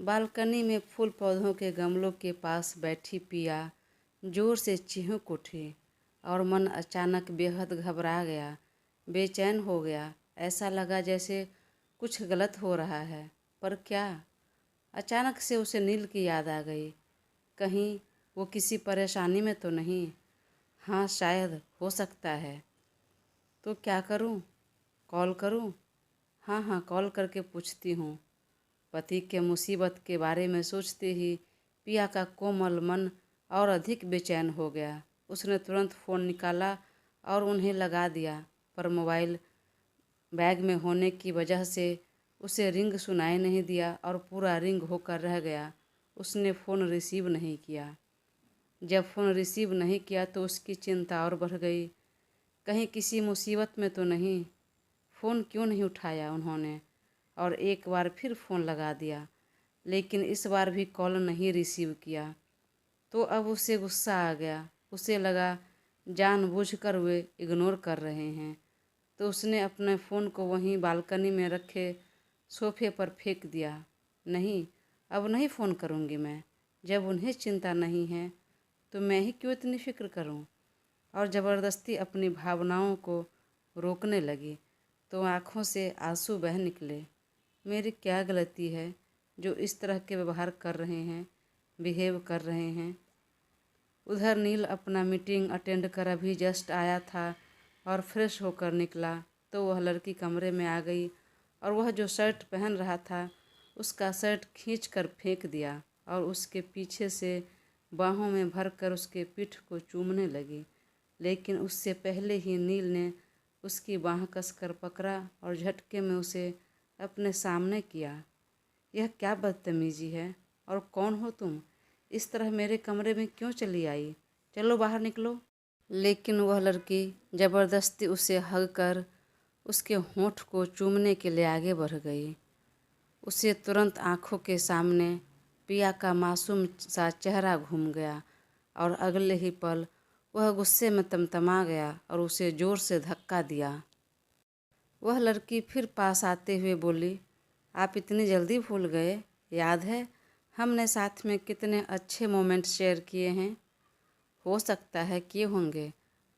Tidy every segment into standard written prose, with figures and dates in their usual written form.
Balcony में फूल पौधों के गमलों के पास बैठी पिया जोर से चीख उठी और मन अचानक बेहद घबरा गया, बेचैन हो गया। ऐसा लगा जैसे कुछ गलत हो रहा है, पर क्या? अचानक से उसे नील की याद आ गई। कहीं वो किसी परेशानी में तो नहीं? हाँ, शायद हो सकता है। तो क्या करूं? कॉल करूं? हाँ हाँ, कॉल करके पूछती हूँ। पति के मुसीबत के बारे में सोचते ही पिया का कोमल मन और अधिक बेचैन हो गया। उसने तुरंत फ़ोन निकाला और उन्हें लगा दिया, पर मोबाइल बैग में होने की वजह से उसे रिंग सुनाई नहीं दिया और पूरा रिंग होकर रह गया। उसने फ़ोन रिसीव नहीं किया। जब फ़ोन रिसीव नहीं किया तो उसकी चिंता और बढ़ गई। कहीं किसी मुसीबत में तो नहीं? फ़ोन क्यों नहीं उठाया उन्होंने? और एक बार फिर फ़ोन लगा दिया, लेकिन इस बार भी कॉल नहीं रिसीव किया। तो अब उसे गुस्सा आ गया। उसे लगा जानबूझकर वे इग्नोर कर रहे हैं। तो उसने अपने फ़ोन को वहीं बालकनी में रखे सोफे पर फेंक दिया। नहीं, अब नहीं फ़ोन करूँगी मैं। जब उन्हें चिंता नहीं है तो मैं ही क्यों इतनी फ़िक्र करूँ? और ज़बरदस्ती अपनी भावनाओं को रोकने लगी तो आँखों से आंसू बह निकले। मेरी क्या गलती है जो इस तरह के व्यवहार कर रहे हैं, बिहेव कर रहे हैं? उधर नील अपना मीटिंग अटेंड कर अभी जस्ट आया था और फ्रेश होकर निकला तो वह लड़की कमरे में आ गई और वह जो शर्ट पहन रहा था उसका शर्ट खींच कर फेंक दिया और उसके पीछे से बाहों में भरकर उसके पीठ को चूमने लगी। लेकिन उससे पहले ही नील ने उसकी बाह कसकर पकड़ा और झटके में उसे अपने सामने किया। यह क्या बदतमीजी है? और कौन हो तुम? इस तरह मेरे कमरे में क्यों चली आई? चलो बाहर निकलो। लेकिन वह लड़की ज़बरदस्ती उसे हग कर उसके होंठ को चूमने के लिए आगे बढ़ गई। उसे तुरंत आंखों के सामने पिया का मासूम सा चेहरा घूम गया और अगले ही पल वह गुस्से में तमतमा गया और उसे ज़ोर से धक्का दिया। वह लड़की फिर पास आते हुए बोली, आप इतनी जल्दी भूल गए? याद है हमने साथ में कितने अच्छे मोमेंट शेयर किए हैं? हो सकता है किए होंगे,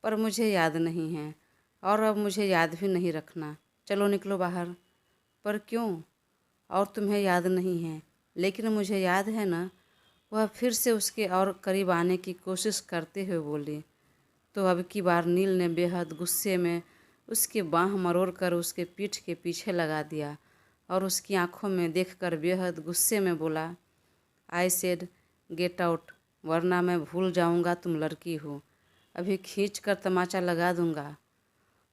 पर मुझे याद नहीं है और अब मुझे याद भी नहीं रखना। चलो निकलो बाहर। पर क्यों? और तुम्हें याद नहीं है, लेकिन मुझे याद है ना। वह फिर से उसके और करीब आने की कोशिश करते हुए बोली। तो अब की बार नील ने बेहद गुस्से में उसकी बाँह मरोड़ कर उसके पीठ के पीछे लगा दिया और उसकी आंखों में देखकर बेहद गुस्से में बोला, आई सेड गेट आउट, वरना मैं भूल जाऊंगा तुम लड़की हो। अभी खींच कर तमाचा लगा दूंगा।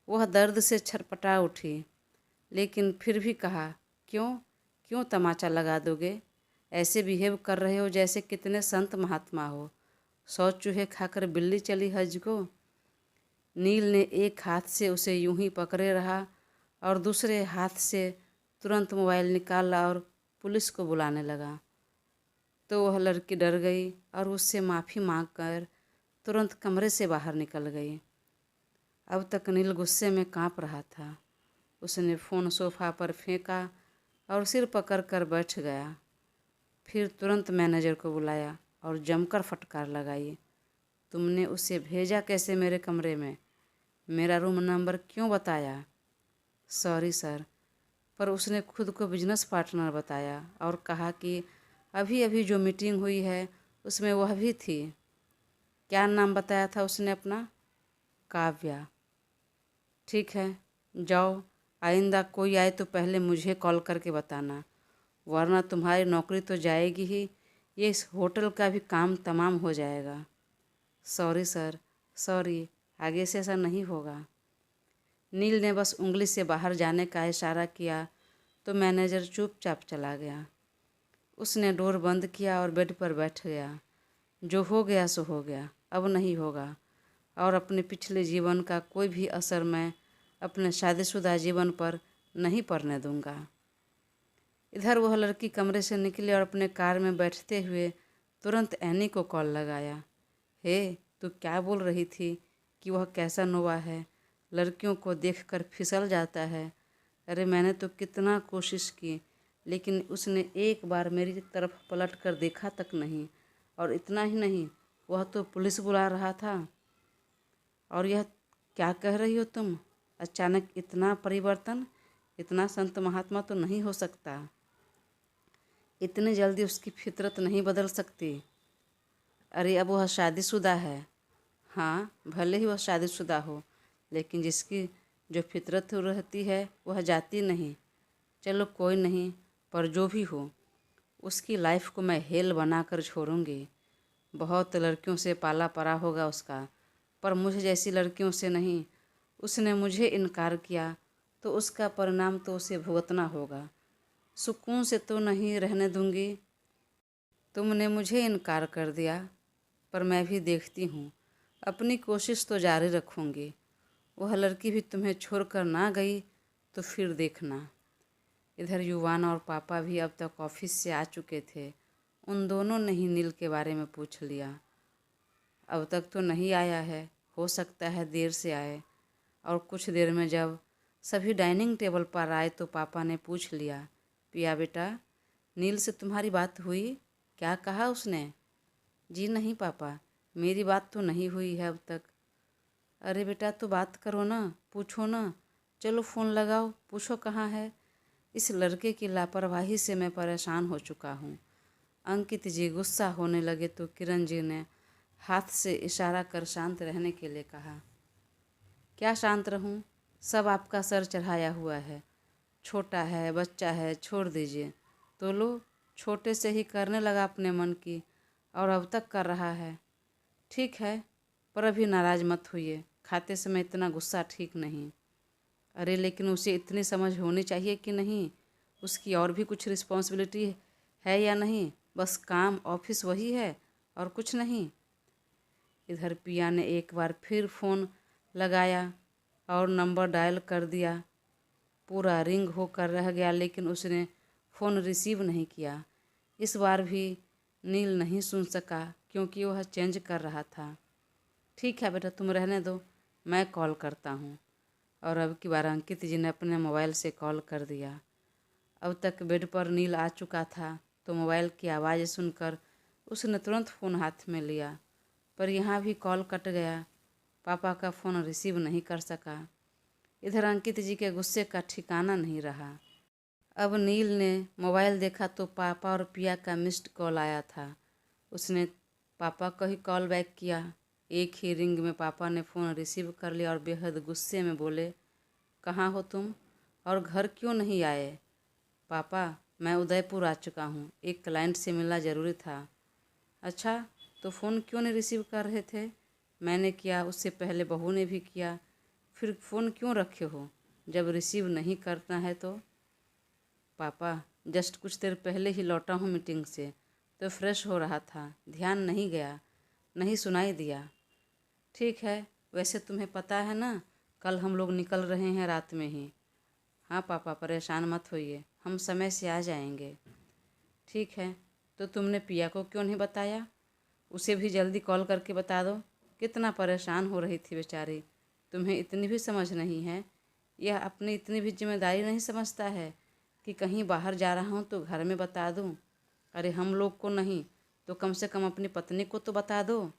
वह दर्द से छटपटा उठी, लेकिन फिर भी कहा, क्यों क्यों तमाचा लगा दोगे? ऐसे बिहेव कर रहे हो जैसे कितने संत महात्मा हो। 100 चूहे खाकर बिल्ली चली हज को। नील ने एक हाथ से उसे यूं ही पकड़े रहा और दूसरे हाथ से तुरंत मोबाइल निकाला और पुलिस को बुलाने लगा। तो वह लड़की डर गई और उससे माफ़ी मांगकर तुरंत कमरे से बाहर निकल गई। अब तक नील गुस्से में कांप रहा था। उसने फ़ोन सोफा पर फेंका और सिर पकड़ कर बैठ गया। फिर तुरंत मैनेजर को बुलाया और जमकर फटकार लगाई, तुमने उसे भेजा कैसे मेरे कमरे में? मेरा रूम नंबर क्यों बताया? सॉरी सर, पर उसने खुद को बिजनेस पार्टनर बताया और कहा कि अभी अभी जो मीटिंग हुई है उसमें वह भी थी। क्या नाम बताया था उसने अपना? काव्या। ठीक है, जाओ। आइंदा कोई आए तो पहले मुझे कॉल करके बताना, वरना तुम्हारी नौकरी तो जाएगी ही, ये इस होटल का भी काम तमाम हो जाएगा। सॉरी सर, सॉरी, आगे से ऐसा नहीं होगा। नील ने बस उंगली से बाहर जाने का इशारा किया तो मैनेजर चुपचाप चला गया। उसने डोर बंद किया और बेड पर बैठ गया। जो हो गया सो हो गया, अब नहीं होगा और अपने पिछले जीवन का कोई भी असर मैं अपने शादीशुदा जीवन पर नहीं पड़ने दूंगा। इधर वह लड़की कमरे से निकली और अपने कार में बैठते हुए तुरंत एनी को कॉल लगाया। हे, तू क्या बोल रही थी कि वह कैसा नोवा है, लड़कियों को देखकर फिसल जाता है? अरे मैंने तो कितना कोशिश की, लेकिन उसने एक बार मेरी तरफ पलट कर देखा तक नहीं। और इतना ही नहीं, वह तो पुलिस बुला रहा था। और यह क्या कह रही हो तुम? अचानक इतना परिवर्तन? इतना संत महात्मा तो नहीं हो सकता। इतनी जल्दी उसकी फितरत नहीं बदल सकती। अरे अब वह शादीशुदा है। हाँ, भले ही वह शादीशुदा हो, लेकिन जिसकी जो फितरत रहती है वह जाती नहीं। चलो कोई नहीं, पर जो भी हो, उसकी लाइफ को मैं हेल बना कर छोड़ूंगी। बहुत लड़कियों से पाला पड़ा होगा उसका, पर मुझे जैसी लड़कियों से नहीं। उसने मुझे इनकार किया तो उसका परिणाम तो उसे भुगतना होगा। सुकून से तो नहीं रहने दूंगी। तुमने मुझे इनकार कर दिया, पर मैं भी देखती हूँ। अपनी कोशिश तो जारी रखूँगी। वह लड़की भी तुम्हें छोड़कर ना गई तो फिर देखना। इधर युवान और पापा भी अब तक ऑफिस से आ चुके थे। उन दोनों ने ही नील के बारे में पूछ लिया। अब तक तो नहीं आया है, हो सकता है देर से आए। और कुछ देर में जब सभी डाइनिंग टेबल पर आए तो पापा ने पूछ लिया, पिया बेटा, नील से तुम्हारी बात हुई? क्या कहा उसने? जी नहीं पापा, मेरी बात तो नहीं हुई है अब तक। अरे बेटा तो बात करो ना, पूछो ना। चलो फ़ोन लगाओ, पूछो कहाँ है। इस लड़के की लापरवाही से मैं परेशान हो चुका हूँ। अंकित जी गुस्सा होने लगे तो किरण जी ने हाथ से इशारा कर शांत रहने के लिए कहा। क्या शांत रहूं? सब आपका सर चढ़ाया हुआ है। छोटा है, बच्चा है, छोड़ दीजिए। तो लो, छोटे से ही करने लगा अपने मन की, और अब तक कर रहा है। ठीक है, पर अभी नाराज़ मत होइए। खाते समय इतना गुस्सा ठीक नहीं। अरे लेकिन उसे इतनी समझ होनी चाहिए कि नहीं? उसकी और भी कुछ रिस्पॉन्सिबिलिटी है या नहीं? बस काम ऑफिस वही है और कुछ नहीं। इधर पिया ने एक बार फिर फ़ोन लगाया और नंबर डायल कर दिया। पूरा रिंग होकर रह गया, लेकिन उसने फ़ोन रिसीव नहीं किया। इस बार भी नील नहीं सुन सका क्योंकि वह चेंज कर रहा था। ठीक है बेटा, तुम रहने दो, मैं कॉल करता हूँ। और अब की बार अंकित जी ने अपने मोबाइल से कॉल कर दिया। अब तक बेड पर नील आ चुका था तो मोबाइल की आवाज़ सुनकर उसने तुरंत फ़ोन हाथ में लिया, पर यहाँ भी कॉल कट गया। पापा का फ़ोन रिसीव नहीं कर सका। इधर अंकित जी के गुस्से का ठिकाना नहीं रहा। अब नील ने मोबाइल देखा तो पापा और पिया का मिस्ड कॉल आया था। उसने पापा को ही कॉल बैक किया। एक ही रिंग में पापा ने फ़ोन रिसीव कर लिया और बेहद गुस्से में बोले, कहाँ हो तुम और घर क्यों नहीं आए? पापा, मैं उदयपुर आ चुका हूँ, एक क्लाइंट से मिलना ज़रूरी था। अच्छा, तो फ़ोन क्यों नहीं रिसीव कर रहे थे? मैंने किया, उससे पहले बहू ने भी किया, फिर फ़ोन क्यों रखे हो जब रिसीव नहीं करना है तो? पापा, जस्ट कुछ देर पहले ही लौटा हूँ मीटिंग से, तो फ्रेश हो रहा था, ध्यान नहीं गया, नहीं सुनाई दिया। ठीक है, वैसे तुम्हें पता है ना, कल हम लोग निकल रहे हैं रात में ही। हाँ पापा, परेशान मत होइए, हम समय से आ जाएंगे। ठीक है, तो तुमने पिया को क्यों नहीं बताया? उसे भी जल्दी कॉल करके बता दो। कितना परेशान हो रही थी बेचारी। तुम्हें इतनी भी समझ नहीं है? यह अपनी इतनी भी जिम्मेदारी नहीं समझता है कि कहीं बाहर जा रहा हूँ तो घर में बता दूँ? अरे हम लोग को नहीं तो कम से कम अपनी पत्नी को तो बता दो।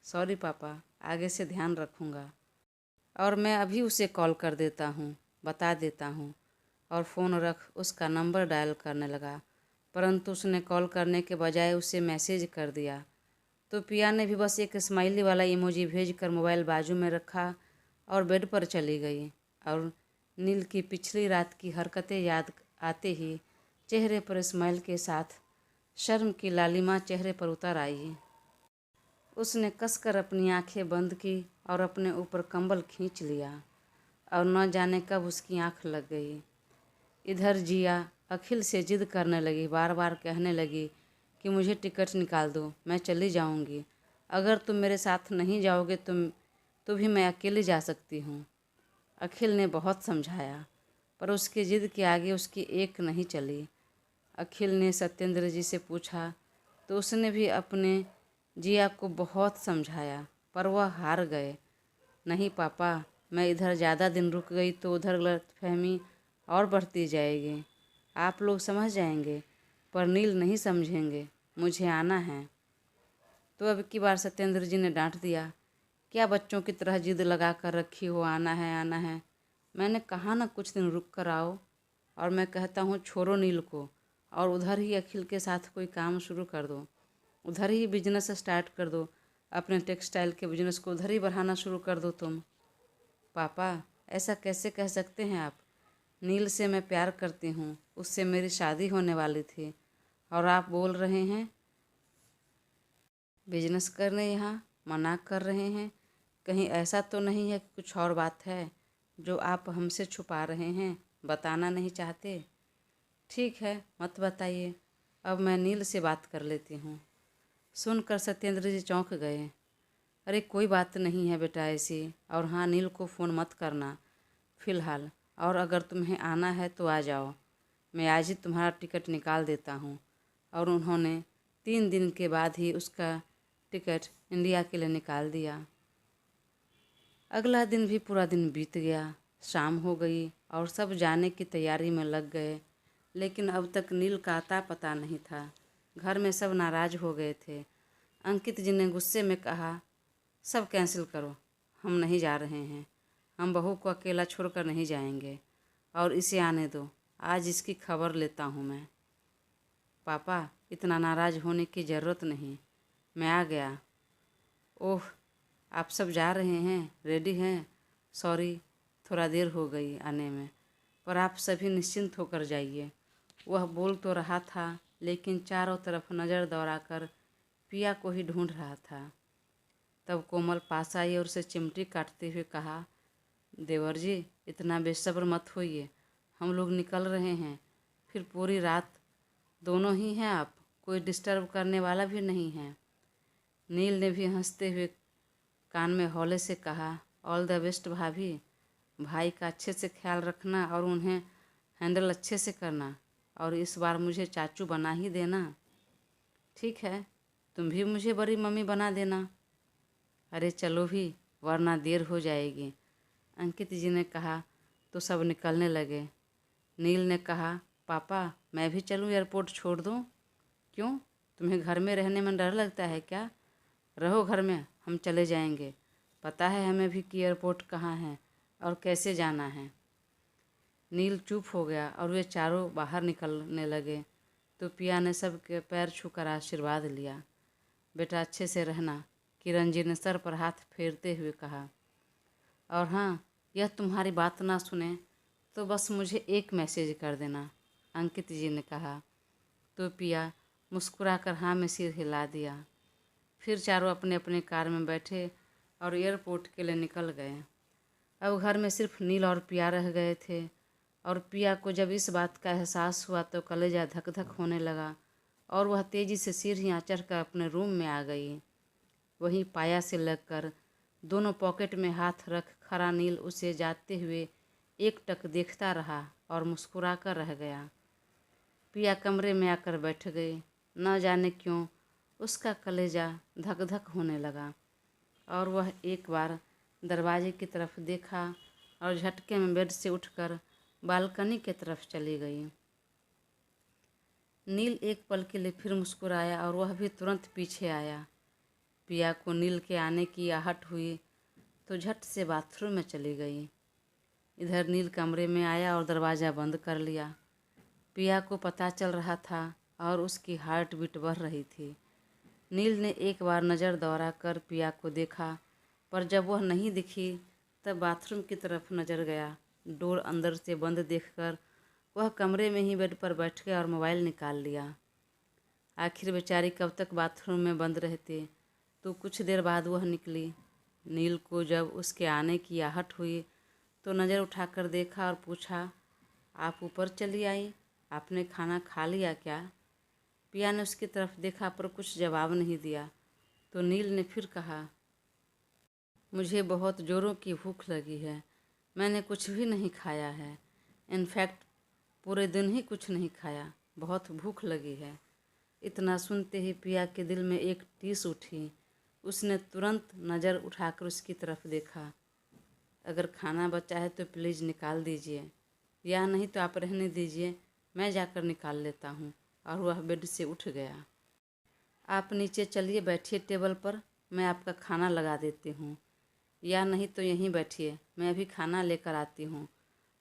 सॉरी पापा, आगे से ध्यान रखूँगा। और मैं अभी उसे कॉल कर देता हूँ, बता देता हूँ। और फ़ोन रख उसका नंबर डायल करने लगा, परंतु उसने कॉल करने के बजाय उसे मैसेज कर दिया। तो पिया ने भी बस एक स्माइली वाला इमोजी भेजकर मोबाइल बाजू में रखा और बेड पर चली गई। और नील की पिछली रात की हरकतें याद आते ही चेहरे पर स्माइल के साथ शर्म की लालिमा चेहरे पर उतर आई। उसने कसकर अपनी आंखें बंद की और अपने ऊपर कंबल खींच लिया, और न जाने कब उसकी आंख लग गई। इधर जिया अखिल से जिद करने लगी, बार बार कहने लगी कि मुझे टिकट निकाल दो, मैं चली जाऊंगी। अगर तुम मेरे साथ नहीं जाओगे तो भी मैं अकेली जा सकती हूँ। अखिल ने बहुत समझाया, पर उसकी जिद के आगे उसकी एक नहीं चली। अखिल ने सत्येंद्र जी से पूछा तो उसने भी अपने जिया को बहुत समझाया, पर वह हार गए। नहीं पापा, मैं इधर ज़्यादा दिन रुक गई तो उधर गलतफहमी और बढ़ती जाएगी। आप लोग समझ जाएंगे, पर नील नहीं समझेंगे। मुझे आना है। तो अब की बार सत्येंद्र जी ने डांट दिया, क्या बच्चों की तरह जिद लगा कर रखी हो, आना है आना है। मैंने कहा ना कुछ दिन रुक कर आओ। और मैं कहता हूँ छोड़ो नील को और उधर ही अखिल के साथ कोई काम शुरू कर दो, उधर ही बिजनेस स्टार्ट कर दो, अपने टेक्सटाइल के बिजनेस को उधर ही बढ़ाना शुरू कर दो तुम। पापा, ऐसा कैसे कह सकते हैं आप? नील से मैं प्यार करती हूँ, उससे मेरी शादी होने वाली थी, और आप बोल रहे हैं बिजनेस करने, यहाँ मना कर रहे हैं। कहीं ऐसा तो नहीं है कि कुछ और बात है जो आप हमसे छुपा रहे हैं, बताना नहीं चाहते? ठीक है, मत बताइए, अब मैं नील से बात कर लेती हूँ। सुनकर सत्येंद्र जी चौंक गए। अरे कोई बात नहीं है बेटा ऐसी, और हाँ, नील को फ़ोन मत करना फ़िलहाल, और अगर तुम्हें आना है तो आ जाओ, मैं आज ही तुम्हारा टिकट निकाल देता हूँ। और उन्होंने 3 दिन के बाद ही उसका टिकट इंडिया के लिए निकाल दिया। अगला दिन भी पूरा दिन बीत गया, शाम हो गई और सब जाने की तैयारी में लग गए, लेकिन अब तक नील का अता पता नहीं था। घर में सब नाराज़ हो गए थे। अंकित जी ने गुस्से में कहा, सब कैंसिल करो, हम नहीं जा रहे हैं, हम बहू को अकेला छोड़कर नहीं जाएंगे, और इसे आने दो, आज इसकी खबर लेता हूँ मैं। पापा, इतना नाराज़ होने की ज़रूरत नहीं, मैं आ गया। ओह, आप सब जा रहे हैं, रेडी हैं? सॉरी, थोड़ा देर हो गई आने में, पर आप सभी निश्चिंत होकर जाइए। वह बोल तो रहा था, लेकिन चारों तरफ नज़र दौड़ाकर पिया को ही ढूंढ रहा था। तब कोमल पास आई और उसे चिमटी काटते हुए कहा, देवर जी, इतना बेसब्र मत होइए, हम लोग निकल रहे हैं, फिर पूरी रात दोनों ही हैं आप, कोई डिस्टर्ब करने वाला भी नहीं है। नील ने भी हंसते हुए कान में हौले से कहा, ऑल द बेस्ट भाभी, भाई का अच्छे से ख्याल रखना और उन्हें हैंडल अच्छे से करना, और इस बार मुझे चाचू बना ही देना। ठीक है, तुम भी मुझे बड़ी मम्मी बना देना। अरे चलो भी, वरना देर हो जाएगी, अंकित जी ने कहा। तो सब निकलने लगे। नील ने कहा, पापा, मैं भी चलूँ, एयरपोर्ट छोड़ दूँ? क्यों, तुम्हें घर में रहने में डर लगता है क्या? रहो घर में, हम चले जाएंगे, पता है हमें भी कि एयरपोर्ट कहाँ है और कैसे जाना है। नील चुप हो गया और वे चारों बाहर निकलने लगे। तो पिया ने सबके पैर छूकर आशीर्वाद लिया। बेटा अच्छे से रहना, किरण जी ने सर पर हाथ फेरते हुए कहा। और हाँ, यह तुम्हारी बात ना सुने तो बस मुझे एक मैसेज कर देना, अंकित जी ने कहा। तो पिया मुस्कुराकर हाँ में सिर हिला दिया। फिर चारों अपने अपने कार में बैठे और एयरपोर्ट के लिए निकल गए। अब घर में सिर्फ नील और पिया रह गए थे, और पिया को जब इस बात का एहसास हुआ तो कलेजा धक धक होने लगा, और वह तेज़ी से सीढ़ियाँ चढ़कर अपने रूम में आ गई। वहीं पाया से लगकर दोनों पॉकेट में हाथ रख खड़ा नील उसे जाते हुए एकटक देखता रहा और मुस्कुरा कर रह गया। पिया कमरे में आकर बैठ गई। न जाने क्यों उसका कलेजा धक धक होने लगा, और वह एक बार दरवाजे की तरफ देखा और झटके में बेड से उठकर बालकनी की तरफ चली गई। नील एक पल के लिए फिर मुस्कुराया और वह भी तुरंत पीछे आया। पिया को नील के आने की आहट हुई तो झट से बाथरूम में चली गई। इधर नील कमरे में आया और दरवाज़ा बंद कर लिया। पिया को पता चल रहा था और उसकी हार्ट बीट बढ़ रही थी। नील ने एक बार नज़र दौड़ा कर पिया को देखा, पर जब वह नहीं दिखी तब बाथरूम की तरफ नज़र गया। डोर अंदर से बंद देखकर वह कमरे में ही बेड पर बैठ गया और मोबाइल निकाल लिया। आखिर बेचारी कब तक बाथरूम में बंद रहती। तो कुछ देर बाद वह निकली। नील को जब उसके आने की आहट हुई तो नज़र उठाकर देखा और पूछा, आप ऊपर चली आई, आपने खाना खा लिया क्या? पिया ने उसकी तरफ देखा पर कुछ जवाब नहीं दिया। तो नील ने फिर कहा, मुझे बहुत ज़ोरों की भूख लगी है, मैंने कुछ भी नहीं खाया है, इनफैक्ट पूरे दिन ही कुछ नहीं खाया, बहुत भूख लगी है। इतना सुनते ही पिया के दिल में एक टीस उठी। उसने तुरंत नज़र उठाकर उसकी तरफ देखा। अगर खाना बचा है तो प्लीज़ निकाल दीजिए, या नहीं तो आप रहने दीजिए, मैं जाकर निकाल लेता हूँ। और वह बेड से उठ गया। आप नीचे चलिए, बैठिए टेबल पर, मैं आपका खाना लगा देती हूँ। या नहीं तो यहीं बैठिए, मैं अभी खाना लेकर आती हूँ।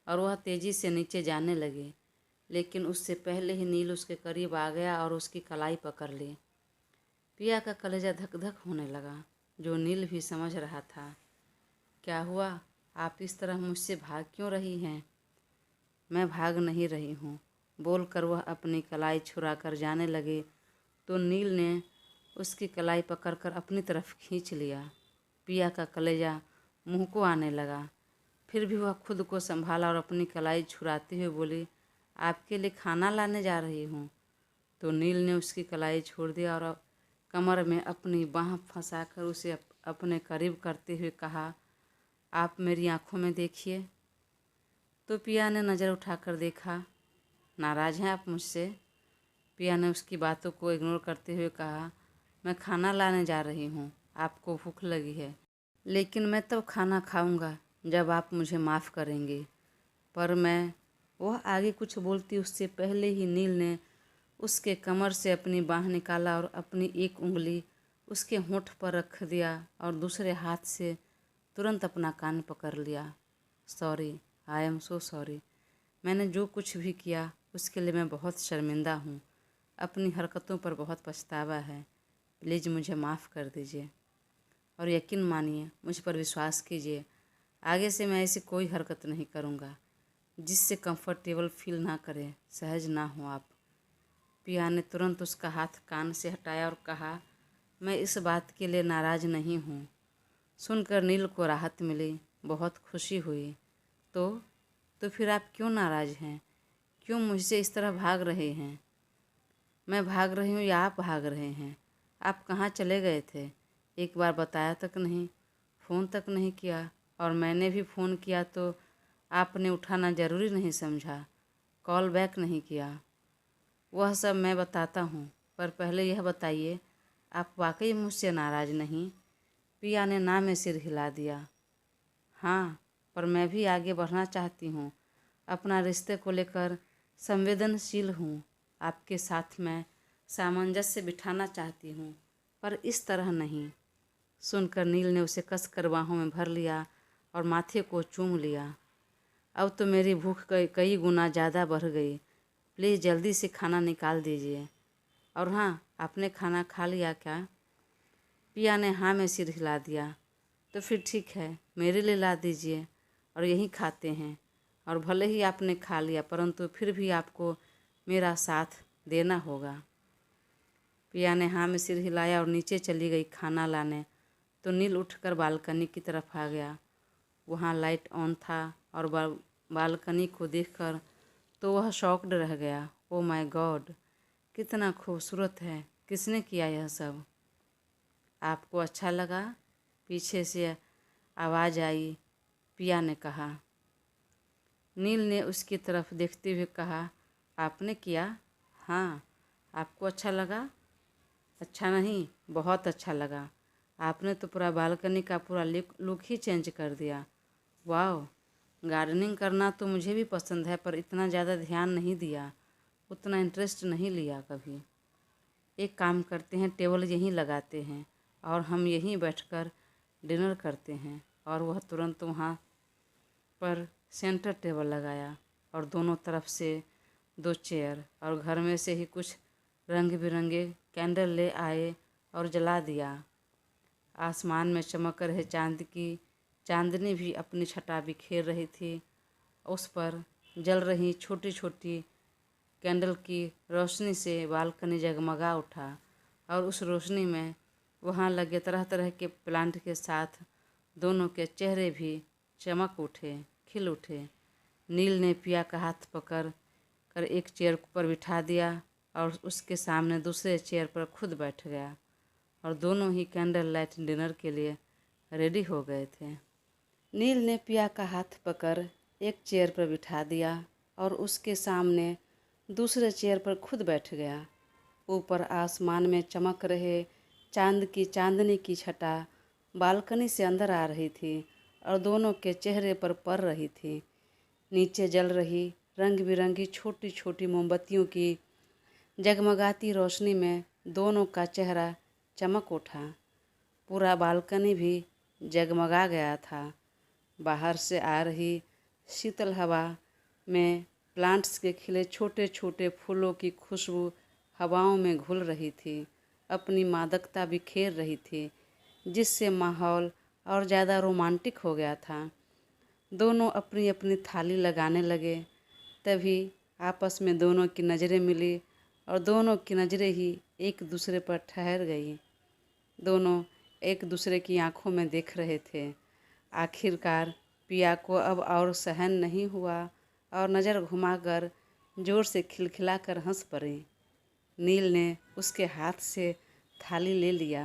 और वह तेज़ी से नीचे जाने लगे, लेकिन उससे पहले ही नील उसके करीब आ गया और उसकी कलाई पकड़ ली। पिया का कलेजा धक धक होने लगा, जो नील भी समझ रहा था। क्या हुआ? आप इस तरह मुझसे भाग क्यों रही हैं? मैं भाग नहीं रही हूँ, बोलकर वह अपनी कलाई छुड़ाकर जाने लगे तो नील ने उसकी कलाई पकड़कर अपनी तरफ खींच लिया। पिया का कलेजा मुंह को आने लगा। फिर भी वह खुद को संभाला और अपनी कलाई छुड़ाते हुए बोली, आपके लिए खाना लाने जा रही हूँ। तो नील ने उसकी कलाई छोड़ दिया और कमर में अपनी बाँह फंसाकर उसे अपने करीब करते हुए कहा, आप मेरी आंखों में देखिए। तो पिया ने नज़र उठाकर देखा। नाराज़ हैं आप मुझसे? पिया ने उसकी बातों को इग्नोर करते हुए कहा, मैं खाना लाने जा रही हूँ, आपको भूख लगी है, लेकिन मैं तब खाना खाऊंगा जब आप मुझे माफ़ करेंगे। पर मैं वह आगे कुछ बोलती उससे पहले ही नील ने उसके कमर से अपनी बाँह निकाला और अपनी एक उंगली उसके होंठ पर रख दिया और दूसरे हाथ से तुरंत अपना कान पकड़ लिया। Sorry, I am so sorry. मैंने जो कुछ भी किया उसके लिए मैं बहुत शर्मिंदा हूँ। अपनी हरकतों पर बहुत पछतावा है। प्लीज़ मुझे माफ़ कर दीजिए और यकीन मानिए, मुझ पर विश्वास कीजिए, आगे से मैं ऐसी कोई हरकत नहीं करूँगा जिससे कंफर्टेबल फील ना करें, सहज ना हो आप। पिया ने तुरंत उसका हाथ कान से हटाया और कहा, मैं इस बात के लिए नाराज़ नहीं हूँ। सुनकर नील को राहत मिली, बहुत खुशी हुई। तो फिर आप क्यों नाराज़ हैं? क्यों मुझसे इस तरह भाग रहे हैं? मैं भाग रही हूँ या आप भाग रहे हैं? आप कहाँ चले गए थे? एक बार बताया तक नहीं, फ़ोन तक नहीं किया, और मैंने भी फ़ोन किया तो आपने उठाना ज़रूरी नहीं समझा, कॉल बैक नहीं किया। वह सब मैं बताता हूँ, पर पहले यह बताइए, आप वाकई मुझसे नाराज़ नहीं? पिया ने ना में सिर हिला दिया। हाँ, पर मैं भी आगे बढ़ना चाहती हूँ। अपना रिश्ते को लेकर संवेदनशील हूँ। आपके साथ मैं सामंजस्य बिठाना चाहती हूँ, पर इस तरह नहीं। सुनकर नील ने उसे कसकर बाहों में भर लिया और माथे को चूम लिया। अब तो मेरी भूख कई गुना ज़्यादा बढ़ गई। प्लीज़ जल्दी से खाना निकाल दीजिए। और हाँ, आपने खाना खा लिया क्या? पिया ने हाँ में सिर हिला दिया। तो फिर ठीक है, मेरे लिए ला दीजिए और यहीं खाते हैं। और भले ही आपने खा लिया, परंतु फिर भी आपको मेरा साथ देना होगा। पिया ने हाँ में सिर हिलाया और नीचे चली गई खाना लाने। तो नील उठकर बालकनी की तरफ आ गया। वहाँ लाइट ऑन था और बालकनी को देखकर तो वह शॉक्ड रह गया। ओ माय गॉड, कितना खूबसूरत है, किसने किया यह सब? आपको अच्छा लगा? पीछे से आवाज़ आई। पिया ने कहा। नील ने उसकी तरफ देखते हुए कहा, आपने किया? हाँ। आपको अच्छा लगा? अच्छा नहीं, बहुत अच्छा लगा। आपने तो पूरा बालकनी का पूरा लुक ही चेंज कर दिया। वाह, गार्डनिंग करना तो मुझे भी पसंद है, पर इतना ज़्यादा ध्यान नहीं दिया, उतना इंटरेस्ट नहीं लिया कभी। एक काम करते हैं, टेबल यहीं लगाते हैं और हम यहीं बैठकर डिनर करते हैं। और वह तुरंत वहाँ पर सेंटर टेबल लगाया और दोनों तरफ से 2 चेयर, और घर में से ही कुछ रंग बिरंगे कैंडल ले आए और जला दिया। आसमान में चमक रहे चांदनी भी अपनी छटा बिखेर रही थी। उस पर जल रही छोटी छोटी कैंडल की रोशनी से बालकनी जगमगा उठा और उस रोशनी में वहाँ लगे तरह तरह के प्लांट के साथ दोनों के चेहरे भी चमक उठे, खिल उठे। नील ने पिया का हाथ पकड़ कर एक चेयर पर बिठा दिया और उसके सामने दूसरे चेयर पर खुद बैठ गया, और दोनों ही कैंडल लाइट डिनर के लिए रेडी हो गए थे। नील ने पिया का हाथ पकड़ एक चेयर पर बिठा दिया और उसके सामने दूसरे चेयर पर खुद बैठ गया। ऊपर आसमान में चमक रहे चांदनी की छटा बालकनी से अंदर आ रही थी और दोनों के चेहरे पर पड़ रही थी। नीचे जल रही रंग बिरंगी छोटी छोटी मोमबत्तियों की जगमगाती रोशनी में दोनों का चेहरा चमक उठा। पूरा बालकनी भी जगमगा गया था। बाहर से आ रही शीतल हवा में प्लांट्स के खिले छोटे छोटे फूलों की खुशबू हवाओं में घुल रही थी, अपनी मादकता बिखेर रही थी, जिससे माहौल और ज़्यादा रोमांटिक हो गया था। दोनों अपनी अपनी थाली लगाने लगे। तभी आपस में दोनों की नज़रें मिली और दोनों की नज़रें ही एक दूसरे पर ठहर गई। दोनों एक दूसरे की आंखों में देख रहे थे। आखिरकार पिया को अब और सहन नहीं हुआ और नज़र घुमाकर जोर से खिलखिलाकर हंस पड़ी। नील ने उसके हाथ से थाली ले लिया।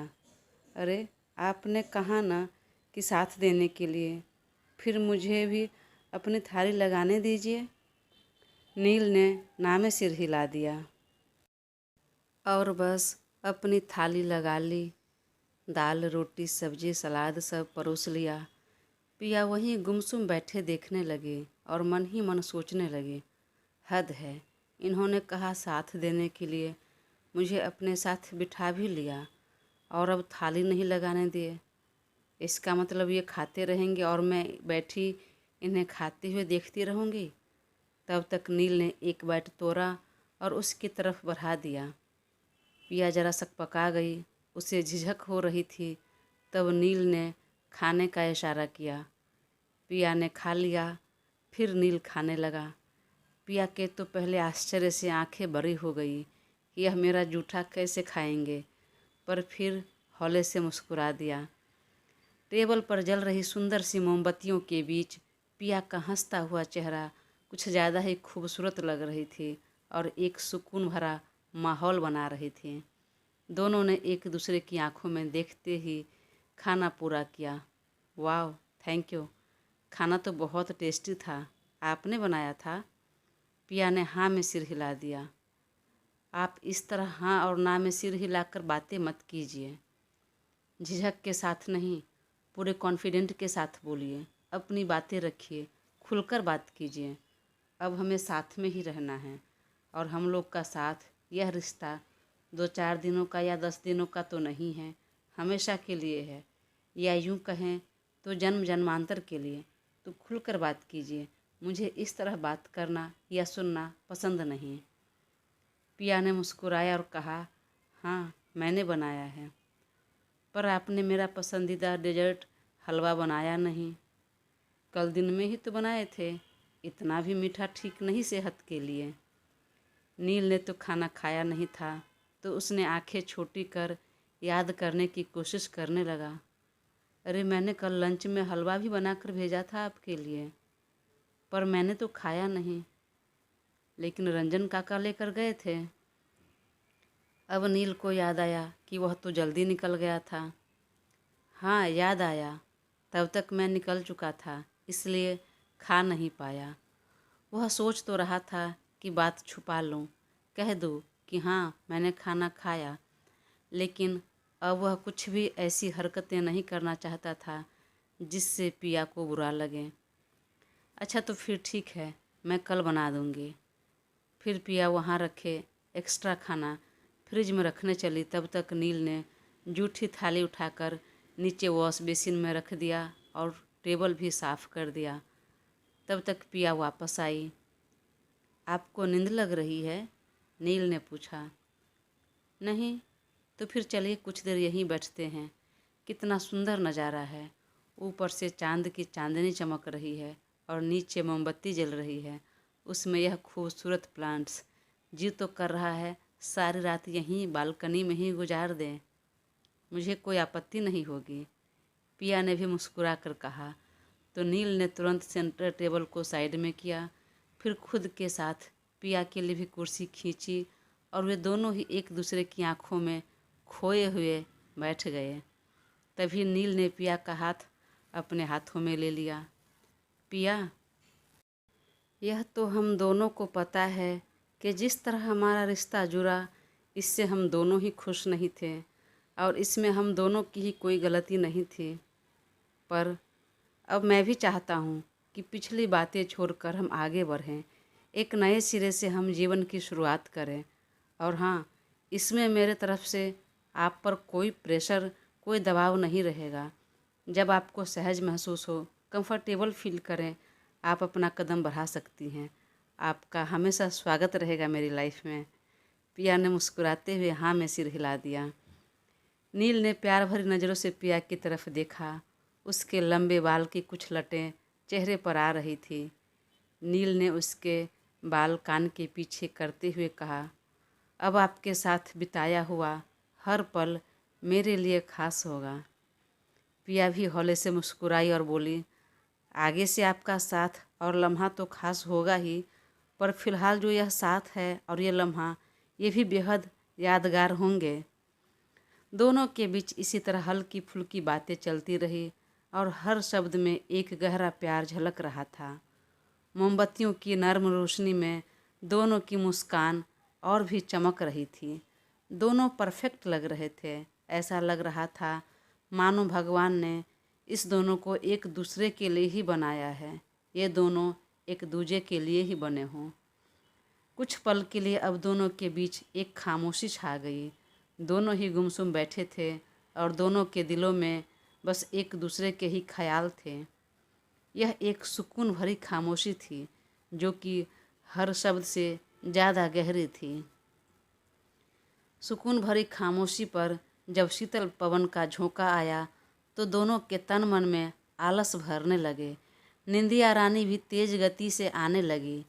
अरे, आपने कहा ना कि साथ देने के लिए, फिर मुझे भी अपनी थाली लगाने दीजिए। नील ने ना में सिर हिला दिया और बस अपनी थाली लगा ली। दाल रोटी सब्जी सलाद सब परोस लिया। पिया वहीं गुमसुम बैठे देखने लगे और मन ही मन सोचने लगे, हद है, इन्होंने कहा साथ देने के लिए, मुझे अपने साथ बिठा भी लिया और अब थाली नहीं लगाने दिए। इसका मतलब ये खाते रहेंगे और मैं बैठी इन्हें खाते हुए देखती रहूँगी। तब तक नील ने एक बाइट तोड़ा और उसकी तरफ बढ़ा दिया। पिया जरा सकपका गई, उसे झिझक हो रही थी। तब नील ने खाने का इशारा किया। पिया ने खा लिया। फिर नील खाने लगा। पिया के तो पहले आश्चर्य से आंखें बड़ी हो गई कि यह मेरा जूठा कैसे खाएंगे, पर फिर हौले से मुस्कुरा दिया। टेबल पर जल रही सुंदर सी मोमबत्तियों के बीच पिया का हंसता हुआ चेहरा कुछ ज़्यादा ही खूबसूरत लग रही थी और एक सुकून भरा माहौल बना रही थी। दोनों ने एक दूसरे की आंखों में देखते ही खाना पूरा किया। वाह, थैंक यू, खाना तो बहुत टेस्टी था। आपने बनाया था? पिया ने हाँ में सिर हिला दिया। आप इस तरह हाँ और ना में सिर हिलाकर बातें मत कीजिए। झिझक के साथ नहीं, पूरे कॉन्फिडेंट के साथ बोलिए, अपनी बातें रखिए, खुलकर बात कीजिए। अब हमें साथ में ही रहना है और हम लोग का साथ, यह रिश्ता 2-4 दिनों का या 10 दिनों का तो नहीं है, हमेशा के लिए है, या यूँ कहें तो जन्म जन्मांतर के लिए। तो खुलकर बात कीजिए, मुझे इस तरह बात करना या सुनना पसंद नहीं। पिया ने मुस्कुराया और कहा, हाँ, मैंने बनाया है, पर आपने मेरा पसंदीदा डेजर्ट हलवा बनाया नहीं। कल दिन में ही तो बनाए थे, इतना भी मीठा ठीक नहीं सेहत के लिए। नील ने तो खाना खाया नहीं था, तो उसने आंखें छोटी कर याद करने की कोशिश करने लगा। अरे, मैंने कल लंच में हलवा भी बनाकर भेजा था आपके लिए, पर मैंने तो खाया नहीं, लेकिन रंजन काका लेकर गए थे। अब नील को याद आया कि वह तो जल्दी निकल गया था। हाँ, याद आया, तब तक मैं निकल चुका था, इसलिए खा नहीं पाया। वह सोच तो रहा था कि बात छुपा लूँ, कह दूँ कि हाँ, मैंने खाना खाया, लेकिन अब वह कुछ भी ऐसी हरकतें नहीं करना चाहता था जिससे पिया को बुरा लगे। अच्छा, तो फिर ठीक है, मैं कल बना दूँगी। फिर पिया वहाँ रखे एक्स्ट्रा खाना फ्रिज में रखने चली। तब तक नील ने जूठी थाली उठाकर नीचे वॉश बेसिन में रख दिया और टेबल भी साफ़ कर दिया। तब तक पिया वापस आई। आपको नींद लग रही है? नील ने पूछा। नहीं, तो फिर चलिए कुछ देर यहीं बैठते हैं। कितना सुंदर नज़ारा है, ऊपर से चांद की चांदनी चमक रही है और नीचे मोमबत्ती जल रही है, उसमें यह खूबसूरत प्लांट्स। जी तो कर रहा है सारी रात यहीं बालकनी में ही गुजार दें, मुझे कोई आपत्ति नहीं होगी। पिया ने भी मुस्कुरा कर कहा। तो नील ने तुरंत सेंटर टेबल को साइड में किया, फिर खुद के साथ पिया के लिए भी कुर्सी खींची और वे दोनों ही एक दूसरे की आंखों में खोए हुए बैठ गए। तभी नील ने पिया का हाथ अपने हाथों में ले लिया। पिया, यह तो हम दोनों को पता है कि जिस तरह हमारा रिश्ता जुड़ा, इससे हम दोनों ही खुश नहीं थे और इसमें हम दोनों की ही कोई गलती नहीं थी। पर अब मैं भी चाहता हूँ कि पिछली बातें छोड़कर हम आगे बढ़ें। एक नए सिरे से हम जीवन की शुरुआत करें। और हाँ, इसमें मेरे तरफ से आप पर कोई प्रेशर, कोई दबाव नहीं रहेगा। जब आपको सहज महसूस हो, कंफर्टेबल फील करें, आप अपना कदम बढ़ा सकती हैं। आपका हमेशा स्वागत रहेगा मेरी लाइफ में। पिया ने मुस्कुराते हुए हाँ में सिर हिला दिया। नील ने प्यार भरी नज़रों से पिया की तरफ देखा। उसके लंबे बाल की कुछ लटें चेहरे पर आ रही थी। नील ने उसके बाल कान के पीछे करते हुए कहा, अब आपके साथ बिताया हुआ हर पल मेरे लिए खास होगा। पिया भी हौले से मुस्कुराई और बोली, आगे से आपका साथ और लम्हा तो खास होगा ही, पर फिलहाल जो यह साथ है और ये लम्हा, ये भी बेहद यादगार होंगे। दोनों के बीच इसी तरह हल्की फुल्की बातें चलती रही और हर शब्द में एक गहरा प्यार झलक रहा था। मोमबत्तियों की नर्म रोशनी में दोनों की मुस्कान और भी चमक रही थी। दोनों परफेक्ट लग रहे थे। ऐसा लग रहा था मानो भगवान ने इस दोनों को एक दूसरे के लिए ही बनाया है। ये दोनों एक दूजे के लिए ही बने हों। कुछ पल के लिए अब दोनों के बीच एक खामोशी छा गई। दोनों ही गुमसुम बैठे थे और दोनों के दिलों में बस एक दूसरे के ही ख्याल थे। यह एक सुकून भरी खामोशी थी जो कि हर शब्द से ज़्यादा गहरी थी। सुकून भरी खामोशी पर जब शीतल पवन का झोंका आया तो दोनों के तन मन में आलस भरने लगे। निंदिया रानी भी तेज गति से आने लगी।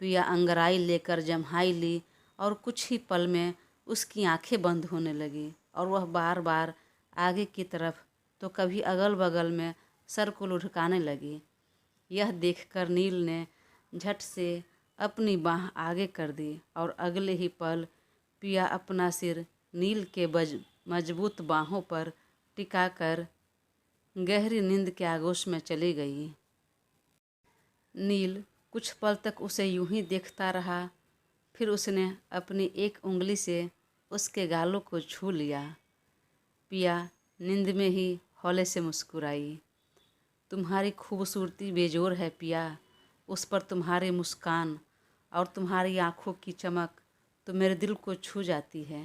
पिया अंगड़ाई लेकर जम्हाई ली और कुछ ही पल में उसकी आंखें बंद होने लगी और वह बार बार आगे की तरफ तो कभी अगल बगल में सर को लुढ़काने लगी। यह देखकर नील ने झट से अपनी बाह आगे कर दी और अगले ही पल पिया अपना सिर नील के मजबूत बाहों पर टिकाकर गहरी नींद के आगोश में चली गई। नील कुछ पल तक उसे यूं ही देखता रहा। फिर उसने अपनी एक उंगली से उसके गालों को छू लिया। पिया नींद में ही हौले से मुस्कुराई। तुम्हारी खूबसूरती बेजोर है पिया, उस पर तुम्हारी मुस्कान और तुम्हारी आँखों की चमक तो मेरे दिल को छू जाती है।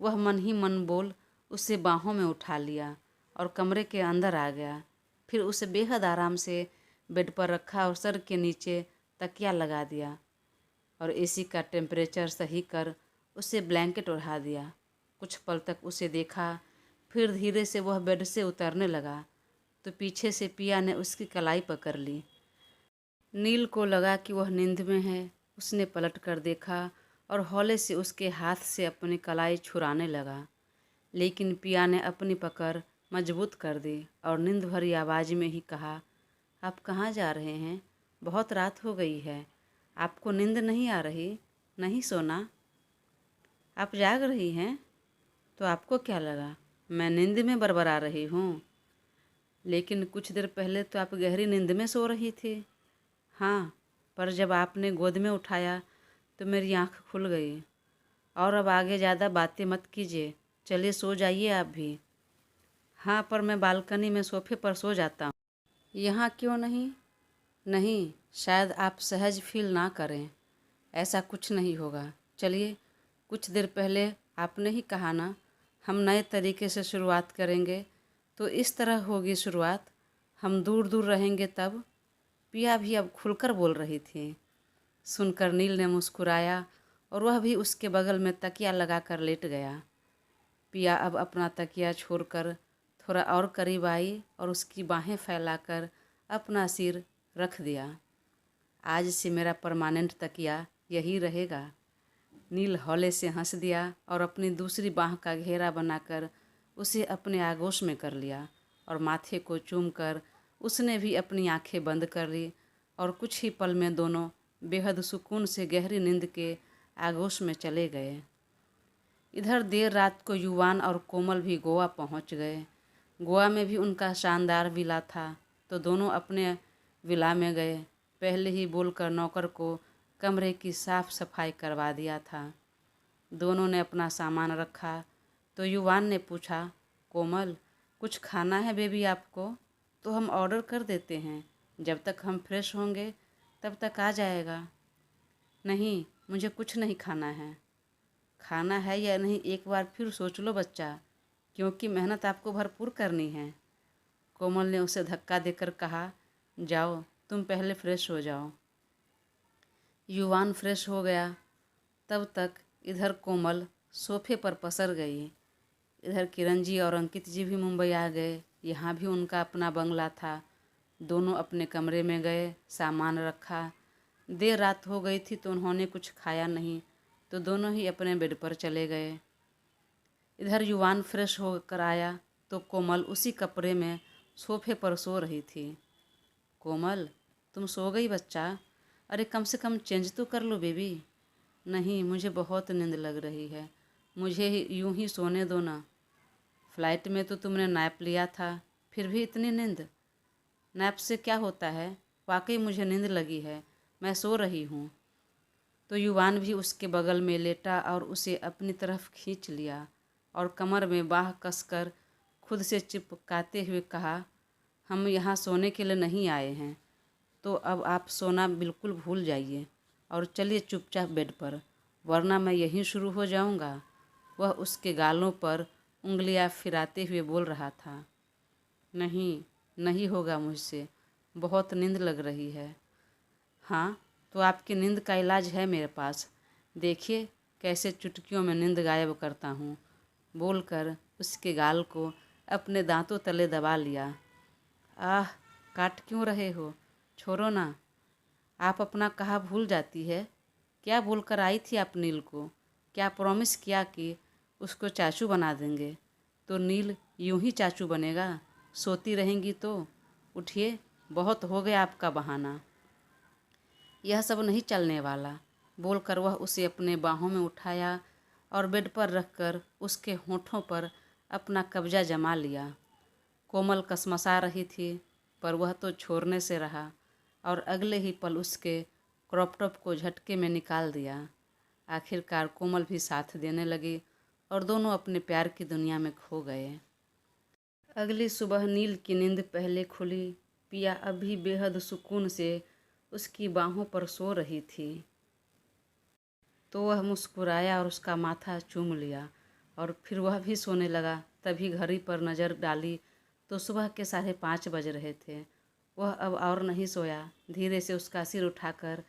वह मन ही मन बोल उसे बाहों में उठा लिया और कमरे के अंदर आ गया। फिर उसे बेहद आराम से बेड पर रखा और सर के नीचे तकिया लगा दिया और एसी का टेम्परेचर सही कर उसे ब्लैंकेट ओढ़ा दिया। कुछ पल तक उसे देखा, फिर धीरे से वह बेड से उतरने लगा तो पीछे से पिया ने उसकी कलाई पकड़ ली। नील को लगा कि वह नींद में है। उसने पलट कर देखा और हौले से उसके हाथ से अपनी कलाई छुड़ाने लगा, लेकिन पिया ने अपनी पकड़ मजबूत कर दी और नींद भरी आवाज़ में ही कहा, आप कहाँ जा रहे हैं? बहुत रात हो गई है। आपको नींद नहीं आ रही? नहीं सोना? आप जाग रही हैं? तो आपको क्या लगा मैं नींद में बरबरा रही हूँ? लेकिन कुछ देर पहले तो आप गहरी नींद में सो रही थी। हाँ, पर जब आपने गोद में उठाया तो मेरी आँख खुल गई। और अब आगे ज़्यादा बातें मत कीजिए, चलिए सो जाइए आप भी। हाँ, पर मैं बालकनी में सोफे पर सो जाता हूँ। यहाँ क्यों नहीं? नहीं, शायद आप सहज फील ना करें। ऐसा कुछ नहीं होगा। चलिए, कुछ देर पहले आपने ही कहा ना हम नए तरीके से शुरुआत करेंगे, तो इस तरह होगी शुरुआत। हम दूर दूर रहेंगे तब। पिया भी अब खुलकर बोल रही थी। सुनकर नील ने मुस्कुराया और वह भी उसके बगल में तकिया लगाकर लेट गया। पिया अब अपना तकिया छोड़कर थोड़ा और करीब आई और उसकी बाहें फैलाकर अपना सिर रख दिया। आज से मेरा परमानेंट तकिया यही रहेगा। नील हौले से हंस दिया और अपनी दूसरी बाह का घेरा बनाकर उसे अपने आगोश में कर लिया और माथे को चूमकर उसने भी अपनी आंखें बंद कर ली और कुछ ही पल में दोनों बेहद सुकून से गहरी नींद के आगोश में चले गए। इधर देर रात को युवान और कोमल भी गोवा पहुंच गए। गोवा में भी उनका शानदार विला था तो दोनों अपने विला में गए। पहले ही बोलकर नौकर को कमरे की साफ सफाई करवा दिया था। दोनों ने अपना सामान रखा तो युवान ने पूछा, कोमल कुछ खाना है बेबी आपको? तो हम ऑर्डर कर देते हैं। जब तक हम फ्रेश होंगे तब तक आ जाएगा। नहीं, मुझे कुछ नहीं खाना है। खाना है या नहीं एक बार फिर सोच लो बच्चा, क्योंकि मेहनत आपको भरपूर करनी है। कोमल ने उसे धक्का देकर कहा, जाओ तुम पहले फ्रेश हो जाओ। युवान फ्रेश हो गया। तब तक इधर कोमल सोफे पर पसर गई। इधर किरण जी और अंकित जी भी मुंबई आ गए। यहाँ भी उनका अपना बंगला था। दोनों अपने कमरे में गए, सामान रखा। देर रात हो गई थी तो उन्होंने कुछ खाया नहीं, तो दोनों ही अपने बेड पर चले गए। इधर युवान फ्रेश होकर आया तो कोमल उसी कपड़े में सोफे पर सो रही थी। कोमल, तुम सो गई बच्चा? अरे कम से कम चेंज तो कर लो बेबी। नहीं, मुझे बहुत नींद लग रही है, मुझे यूं ही सोने दो ना। फ्लाइट में तो तुमने नैप लिया था, फिर भी इतनी नींद? नैप से क्या होता है? वाकई मुझे नींद लगी है, मैं सो रही हूँ। तो युवान भी उसके बगल में लेटा और उसे अपनी तरफ खींच लिया और कमर में बाह कसकर खुद से चिपकाते हुए कहा, हम यहाँ सोने के लिए नहीं आए हैं, तो अब आप सोना बिल्कुल भूल जाइए और चलिए चुपचाप बेड पर, वरना मैं यहीं शुरू हो जाऊँगा। वह उसके गालों पर उंगलियां फिराते हुए बोल रहा था। नहीं, नहीं होगा मुझसे, बहुत नींद लग रही है। हाँ, तो आपकी नींद का इलाज है मेरे पास, देखिए कैसे चुटकियों में नींद गायब करता हूँ, बोलकर उसके गाल को अपने दांतों तले दबा लिया। आह, काट क्यों रहे हो? छोड़ो ना। आप अपना कहा भूल जाती है? क्या बोलकर आई थी आप नील को? क्या प्रॉमिस किया कि उसको चाचू बना देंगे? तो नील यूं ही चाचू बनेगा? सोती रहेंगी तो? उठिए, बहुत हो गया आपका बहाना, यह सब नहीं चलने वाला, बोलकर वह उसे अपने बाहों में उठाया और बेड पर रखकर उसके होठों पर अपना कब्जा जमा लिया। कोमल कसमसा रही थी, पर वह तो छोड़ने से रहा और अगले ही पल उसके क्रॉप टॉप को झटके में निकाल दिया। आखिरकार कोमल भी साथ देने लगी और दोनों अपने प्यार की दुनिया में खो गए। अगली सुबह नील की नींद पहले खुली। पिया अभी बेहद सुकून से उसकी बाहों पर सो रही थी, तो वह मुस्कुराया और उसका माथा चूम लिया और फिर वह भी सोने लगा। तभी घड़ी पर नज़र डाली तो सुबह के 5:30 बज रहे थे। वह अब और नहीं सोया। धीरे से उसका सिर उठाकर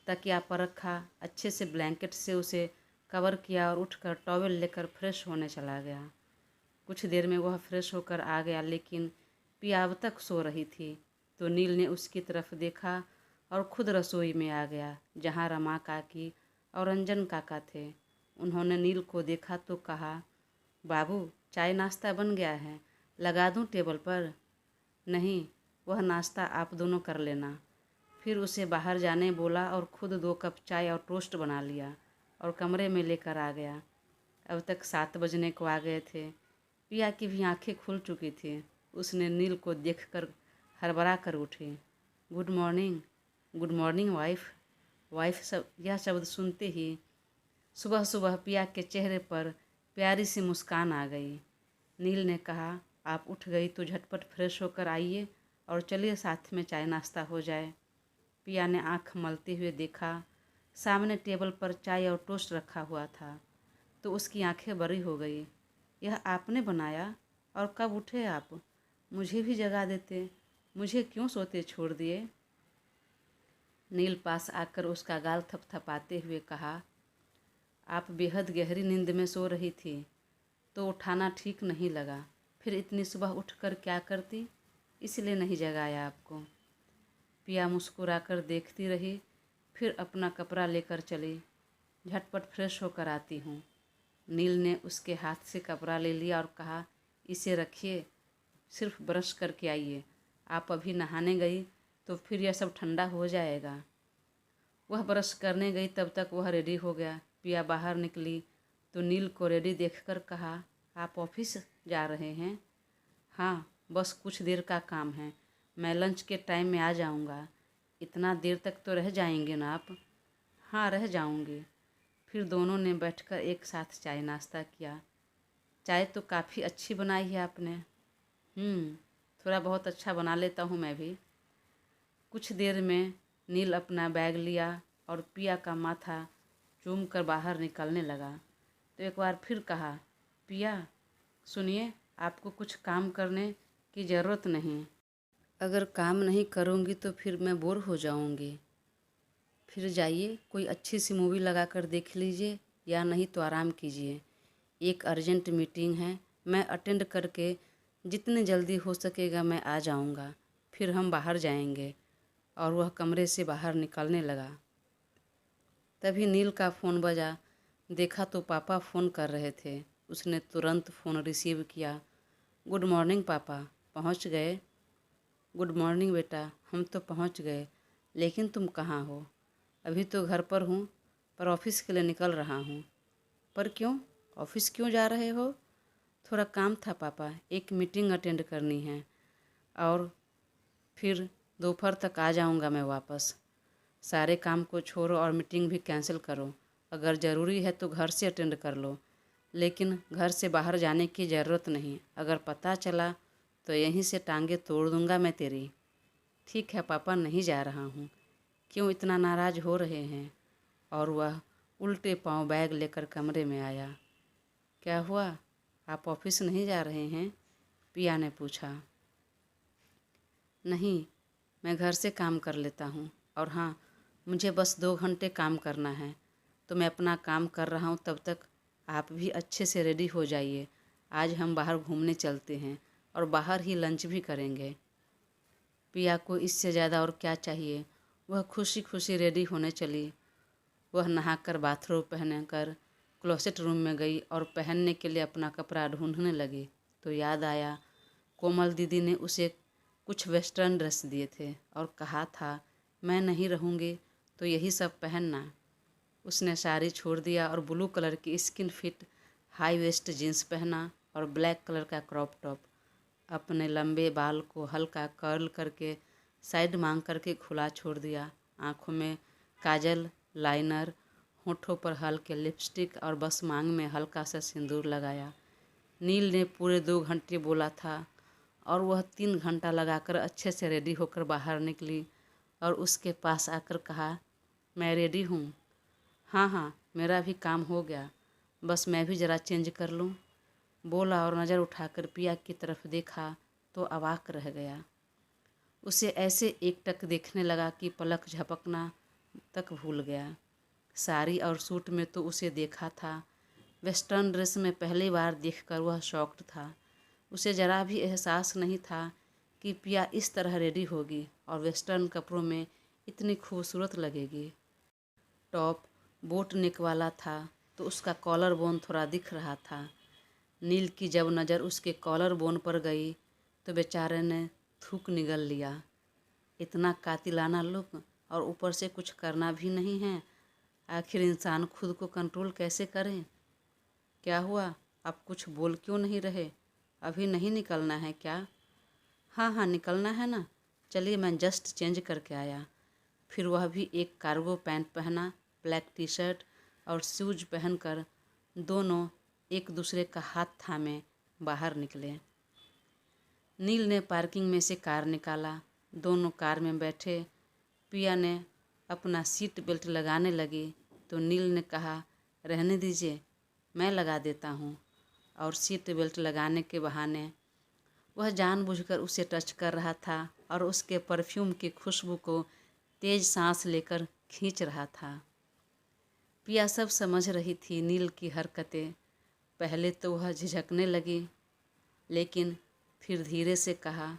तकिया पर रखा, अच्छे से ब्लैंकेट से उसे कवर किया और उठकर टॉवेल लेकर फ्रेश होने चला गया। कुछ देर में वह फ्रेश होकर आ गया, लेकिन पिया अब तक सो रही थी। तो नील ने उसकी तरफ देखा और खुद रसोई में आ गया, जहाँ रमा काकी और रंजन काका थे। उन्होंने नील को देखा तो कहा, बाबू चाय नाश्ता बन गया है, लगा दूं टेबल पर? नहीं, वह नाश्ता आप दोनों कर लेना। फिर उसे बाहर जाने बोला और खुद 2 कप चाय और टोस्ट बना लिया और कमरे में लेकर आ गया। अब तक 7 बजने को आ गए थे। पिया की भी आंखें खुल चुकी थी। उसने नील को देखकर हड़बड़ा कर उठी। Good morning, good morning wife. Wife सब यह शब्द सुनते ही सुबह सुबह पिया के चेहरे पर प्यारी सी मुस्कान आ गई। नील ने कहा, आप उठ गई तो झटपट फ्रेश होकर आइए और चलिए साथ में चाय नाश्ता हो जाए। पिया ने आँख मलते हुए देखा, सामने टेबल पर चाय और टोस्ट रखा हुआ था, तो उसकी आंखें बड़ी हो गई। यह आपने बनाया? और कब उठे आप? मुझे भी जगा देते, मुझे क्यों सोते छोड़ दिए? नील पास आकर उसका गाल थपथपाते हुए कहा, आप बेहद गहरी नींद में सो रही थी, तो उठाना ठीक नहीं लगा। फिर इतनी सुबह उठकर क्या करती, इसलिए नहीं जगाया आपको। पिया मुस्कुराकर देखती रही, फिर अपना कपड़ा लेकर चली। झटपट फ्रेश होकर आती हूँ। नील ने उसके हाथ से कपड़ा ले लिया और कहा, इसे रखिए, सिर्फ ब्रश करके आइए। आप अभी नहाने गई तो फिर यह सब ठंडा हो जाएगा। वह ब्रश करने गई, तब तक वह रेडी हो गया। पिया बाहर निकली तो नील को रेडी देखकर कहा, आप ऑफिस जा रहे हैं? हाँ, बस कुछ देर का काम है, मैं लंच के टाइम में आ जाऊँगा। इतना देर तक तो रह जाएंगे ना आप? हाँ, रह जाऊँगी। फिर दोनों ने बैठकर एक साथ चाय नाश्ता किया। चाय तो काफ़ी अच्छी बनाई है आपने। थोड़ा बहुत अच्छा बना लेता हूँ मैं भी। कुछ देर में नील अपना बैग लिया और पिया का माथा चूम कर बाहर निकलने लगा। तो एक बार फिर कहा, पिया सुनिए, आपको कुछ काम करने की ज़रूरत नहीं। अगर काम नहीं करूँगी तो फिर मैं बोर हो जाऊँगी। फिर जाइए कोई अच्छी सी मूवी लगा कर देख लीजिए, या नहीं तो आराम कीजिए। एक अर्जेंट मीटिंग है, मैं अटेंड करके जितने जल्दी हो सकेगा मैं आ जाऊँगा, फिर हम बाहर जाएंगे। और वह कमरे से बाहर निकलने लगा। तभी नील का फ़ोन बजा। देखा तो पापा फ़ोन कर रहे थे। उसने तुरंत फ़ोन रिसीव किया। गुड मॉर्निंग पापा, पहुंच गए? गुड मॉर्निंग बेटा, हम तो पहुंच गए, लेकिन तुम कहाँ हो? अभी तो घर पर हूँ, पर ऑफिस के लिए निकल रहा हूँ। पर क्यों? ऑफिस क्यों जा रहे हो? थोड़ा काम था पापा, एक मीटिंग अटेंड करनी है, और फिर दोपहर तक आ जाऊँगा मैं वापस। सारे काम को छोड़ो और मीटिंग भी कैंसिल करो। अगर ज़रूरी है तो घर से अटेंड कर लो, लेकिन घर से बाहर जाने की ज़रूरत नहीं। अगर पता चला तो यहीं से टांगे तोड़ दूँगा मैं तेरी। ठीक है पापा, नहीं जा रहा हूँ। क्यों इतना नाराज़ हो रहे हैं? और वह उल्टे पांव बैग लेकर कमरे में आया। क्या हुआ, आप ऑफिस नहीं जा रहे हैं? पिया ने पूछा। नहीं, मैं घर से काम कर लेता हूँ, और हाँ, मुझे बस 2 घंटे काम करना है। तो मैं अपना काम कर रहा हूँ, तब तक आप भी अच्छे से रेडी हो जाइए। आज हम बाहर घूमने चलते हैं और बाहर ही लंच भी करेंगे। पिया को इससे ज़्यादा और क्या चाहिए। वह खुशी खुशी रेडी होने चली। वह नहाकर बाथरोब पहनकर क्लोसेट रूम में गई और पहनने के लिए अपना कपड़ा ढूंढने लगी। तो याद आया, कोमल दीदी ने उसे कुछ वेस्टर्न ड्रेस दिए थे और कहा था, मैं नहीं रहूँगी तो यही सब पहनना। उसने साड़ी छोड़ दिया और ब्लू कलर की skin fit high waist jeans पहना और ब्लैक कलर का क्रॉप टॉप। अपने लंबे बाल को हल्का कर्ल करके साइड मांग करके खुला छोड़ दिया। आँखों में काजल, लाइनर, होठों पर हल्के लिपस्टिक और बस मांग में हल्का सा सिंदूर लगाया। नील ने पूरे 2 घंटे बोला था, और वह 3 घंटा लगाकर अच्छे से रेडी होकर बाहर निकली और उसके पास आकर कहा, मैं रेडी हूँ। हाँ हाँ, मेरा भी काम हो गया, बस मैं भी ज़रा चेंज कर लूँ, बोला और नज़र उठाकर पिया की तरफ देखा तो अवाक रह गया। उसे ऐसे एकटक देखने लगा कि पलक झपकना तक भूल गया। साड़ी और सूट में तो उसे देखा था, वेस्टर्न ड्रेस में पहली बार देखकर वह शॉक्ड था। उसे ज़रा भी एहसास नहीं था कि पिया इस तरह रेडी होगी और वेस्टर्न कपड़ों में इतनी खूबसूरत लगेगी। टॉप बोट नेक वाला था तो उसका कॉलर बोन थोड़ा दिख रहा था। नील की जब नज़र उसके कॉलर बोन पर गई तो बेचारे ने थूक निगल लिया। इतना कातिलाना लुक, और ऊपर से कुछ करना भी नहीं है। आखिर इंसान खुद को कंट्रोल कैसे करे? क्या हुआ, आप कुछ बोल क्यों नहीं रहे? अभी नहीं निकलना है क्या? हाँ हाँ, निकलना है ना, चलिए मैं जस्ट चेंज करके आया। फिर वह भी एक कार्गो पैंट पहना, ब्लैक टी शर्ट और शूज पहनकर दोनों एक दूसरे का हाथ थामे बाहर निकले। नील ने पार्किंग में से कार निकाला। दोनों कार में बैठे। पिया ने अपना सीट बेल्ट लगाने लगी तो नील ने कहा, रहने दीजिए, मैं लगा देता हूँ। और सीट बेल्ट लगाने के बहाने वह जानबूझकर उसे टच कर रहा था और उसके परफ्यूम की खुशबू को तेज सांस लेकर खींच रहा था। पिया सब समझ रही थी नील की हरकतें। पहले तो वह झिझकने लगी, लेकिन फिर धीरे से कहा,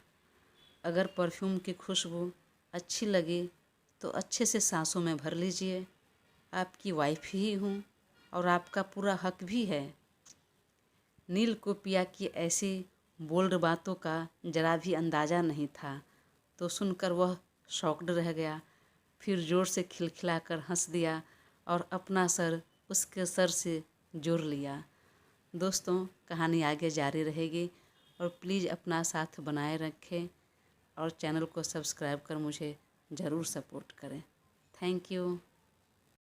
अगर परफ्यूम की खुशबू अच्छी लगी तो अच्छे से सांसों में भर लीजिए। आपकी वाइफ ही हूँ और आपका पूरा हक भी है। नील को पिया की ऐसी बोल्ड बातों का जरा भी अंदाज़ा नहीं था, तो सुनकर वह शॉक्ड रह गया। फिर ज़ोर से खिलखिलाकर हंस दिया और अपना सर उसके सर से जोड़ लिया। दोस्तों, कहानी आगे जारी रहेगी, और प्लीज़ अपना साथ बनाए रखें और चैनल को सब्सक्राइब कर मुझे ज़रूर सपोर्ट करें। Thank you.